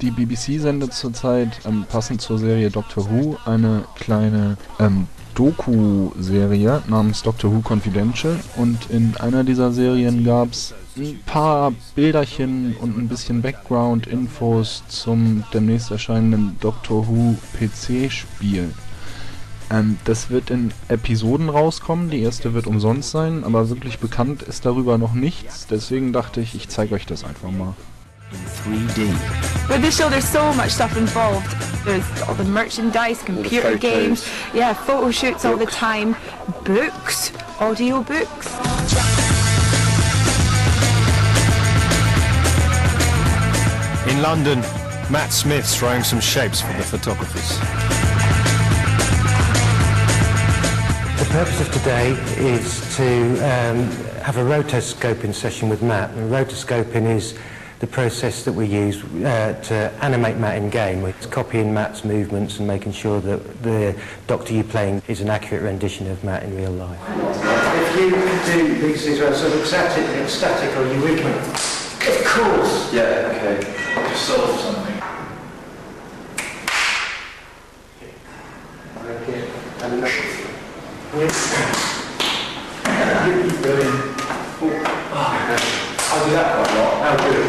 Die BBC sendet zurzeit, passend zur Serie Doctor Who, eine kleine Doku-Serie namens Doctor Who Confidential, und in einer dieser Serien gab es ein paar Bilderchen und ein bisschen Background-Infos zum demnächst erscheinenden Doctor Who PC-Spiel. Das wird in Episoden rauskommen, die erste wird umsonst sein, aber wirklich bekannt ist darüber noch nichts, deswegen dachte ich, ich zeige euch das einfach mal. In 3D. With this show, there's so much stuff involved. There's all the merchandise, computer games, yeah, photo shoots all the time, books, audio books. In London, Matt Smith's drawing some shapes for the photographers. The purpose of today is to have a rotoscoping session with Matt. And rotoscoping is the process that we use to animate Matt in game. It's copying Matt's movements and making sure that the Doctor you're playing is an accurate rendition of Matt in real life. If you do these things where sort of static or you weaken, of course. Yeah, okay. Just solve something. Okay. And brilliant. I'll do that quite a lot. How good.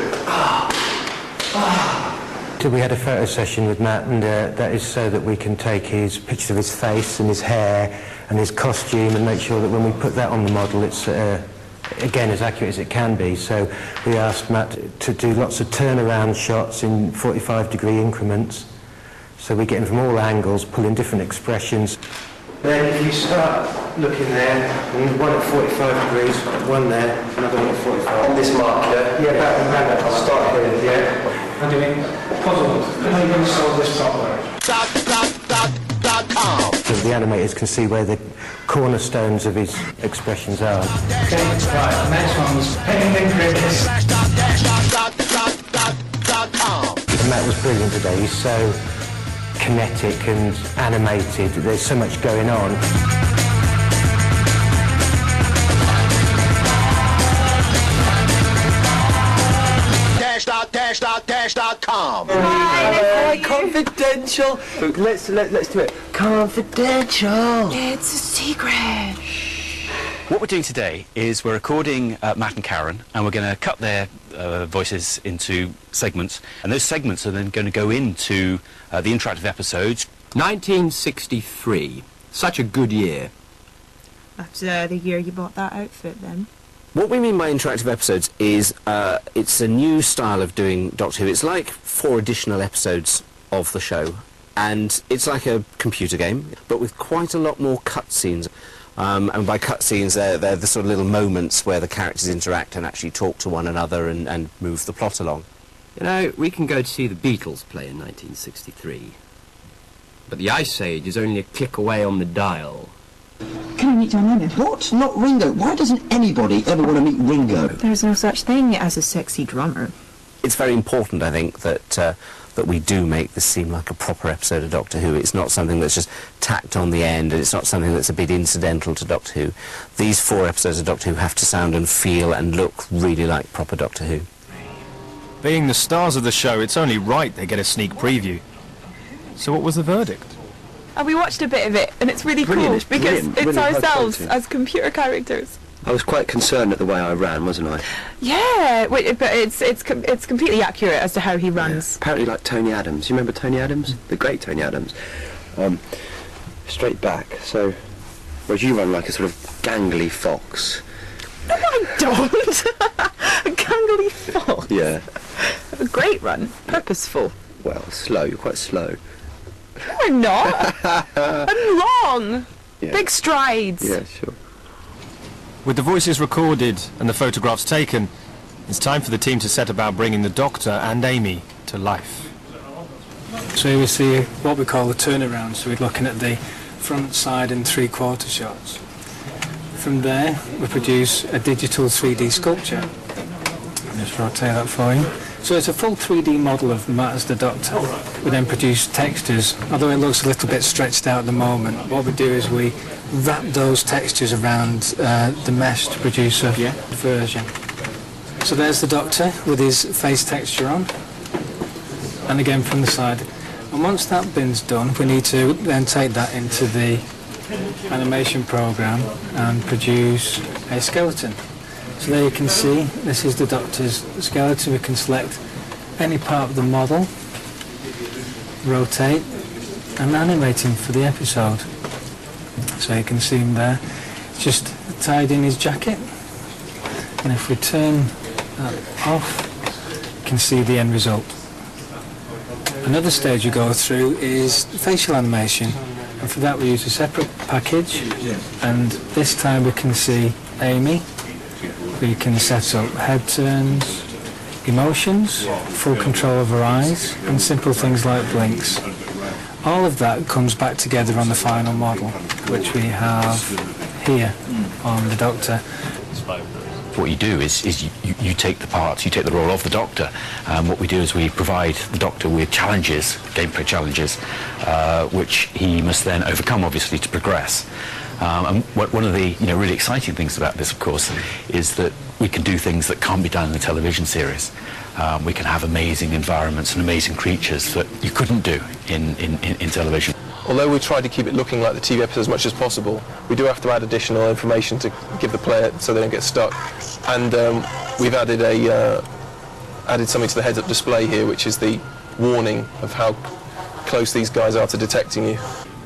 So we had a photo session with Matt, and that is so that we can take his picture of his face and his hair and his costume and make sure that when we put that on the model it's again as accurate as it can be. So we asked Matt to do lots of turnaround shots in 45-degree increments, so we get him from all angles, pulling different expressions. Then if you start looking there, and one at 45 degrees, one there, another one at 45. On this marker? Yeah, that I'll start here, yeah. I'm doing puzzles. How are you going to solve this problem? So the animators can see where the cornerstones of his expressions are. Okay, right, next one's Penguin Crickets. Matt was brilliant today, he's so kinetic and animated, there's so much going on. Dash.com. Confidential. Let's do it. Confidential. It's a secret. What we're doing today is we're recording Matt and Karen, and we're going to cut their voices into segments, and those segments are then going to go into the interactive episodes. 1963. Such a good year. That's the year you bought that outfit, then. What we mean by interactive episodes is it's a new style of doing Doctor Who. It's like 4 additional episodes of the show, and it's like a computer game, but with quite a lot more cutscenes. And by cutscenes, they're the sort of little moments where the characters interact and actually talk to one another and move the plot along. You know, we can go to see the Beatles play in 1963, but the Ice Age is only a click away on the dial. Can I meet John Lennon? What? Not Ringo? Why doesn't anybody ever want to meet Ringo? There's no such thing as a sexy drummer. It's very important, I think, that we do make this seem like a proper episode of Doctor Who. It's not something that's just tacked on the end, and it's not something that's a bit incidental to Doctor Who. These 4 episodes of Doctor Who have to sound and feel and look really like proper Doctor Who. Being the stars of the show, it's only right they get a sneak preview. So what was the verdict? And we watched a bit of it, and it's really cool because it's ourselves as computer characters. I was quite concerned at the way I ran, wasn't I? Yeah, but it's completely accurate as to how he runs. Yeah. Apparently like Tony Adams. You remember Tony Adams? The great Tony Adams. Straight back. So, whereas you run like a sort of gangly fox. No, I don't. A gangly fox. Yeah. A great run. Purposeful. Well, slow. You're quite slow. No, I'm not. I'm long. Yeah. Big strides. Yeah, sure. With the voices recorded and the photographs taken, it's time for the team to set about bringing the Doctor and Amy to life. So here we see what we call the turnaround, so we're looking at the front, side and 3/4 shots. From there we produce a digital 3D sculpture. I'll just rotate that for you. So it's a full 3D model of Matt as the Doctor. We then produce textures, although it looks a little bit stretched out at the moment. What we do is we wrap those textures around the mesh to produce a version. So there's the Doctor with his face texture on. and again from the side. And once that bit's done, we need to then take that into the animation program and produce a skeleton. So there you can see, this is the Doctor's skeleton. We can select any part of the model, rotate, and animate him for the episode. So you can see him there, just tied in his jacket. And if we turn that off, you can see the end result. Another stage we go through is facial animation, and for that we use a separate package, and this time we can see Amy. We can set up head turns, emotions, full control of her eyes, and simple things like blinks. All of that comes back together on the final model, which we have here on the Doctor. What you do is you take the parts, you take the role of the Doctor. What we do is we provide the Doctor with challenges, gameplay challenges, which he must then overcome, obviously, to progress. And one of the really exciting things about this, of course, is that we can do things that can't be done in a television series. We can have amazing environments and amazing creatures that you couldn't do in television. Although we try to keep it looking like the TV episode as much as possible, we do have to add additional information to give the player so they don't get stuck. And we've added something to the heads-up display here, which is the warning of how close these guys are to detecting you.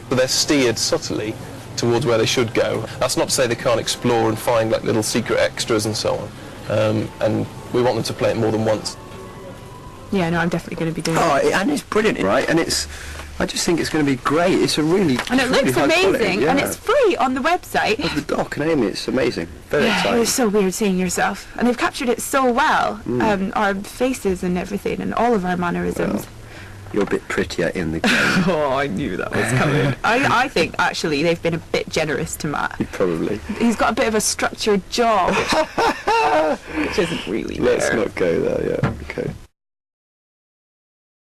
But they're steered subtly towards where they should go. That's not to say they can't explore and find like little secret extras and so on. And we want them to play it more than once. Yeah, no, I'm definitely going to be doing it. And it's brilliant, right? And I just think it's going to be great. It's a really and it looks amazing, and it's free on the website. The doc and Amy, it's amazing. Very exciting. It was so weird seeing yourself, and they've captured it so well. Our faces and everything, and all of our mannerisms. Well, you're a bit prettier in the game. Oh, I knew that was coming. I think actually they've been a bit generous to Matt. Probably. He's got a bit of a structured jaw, which isn't really Let's there. not go there. Yeah. Okay.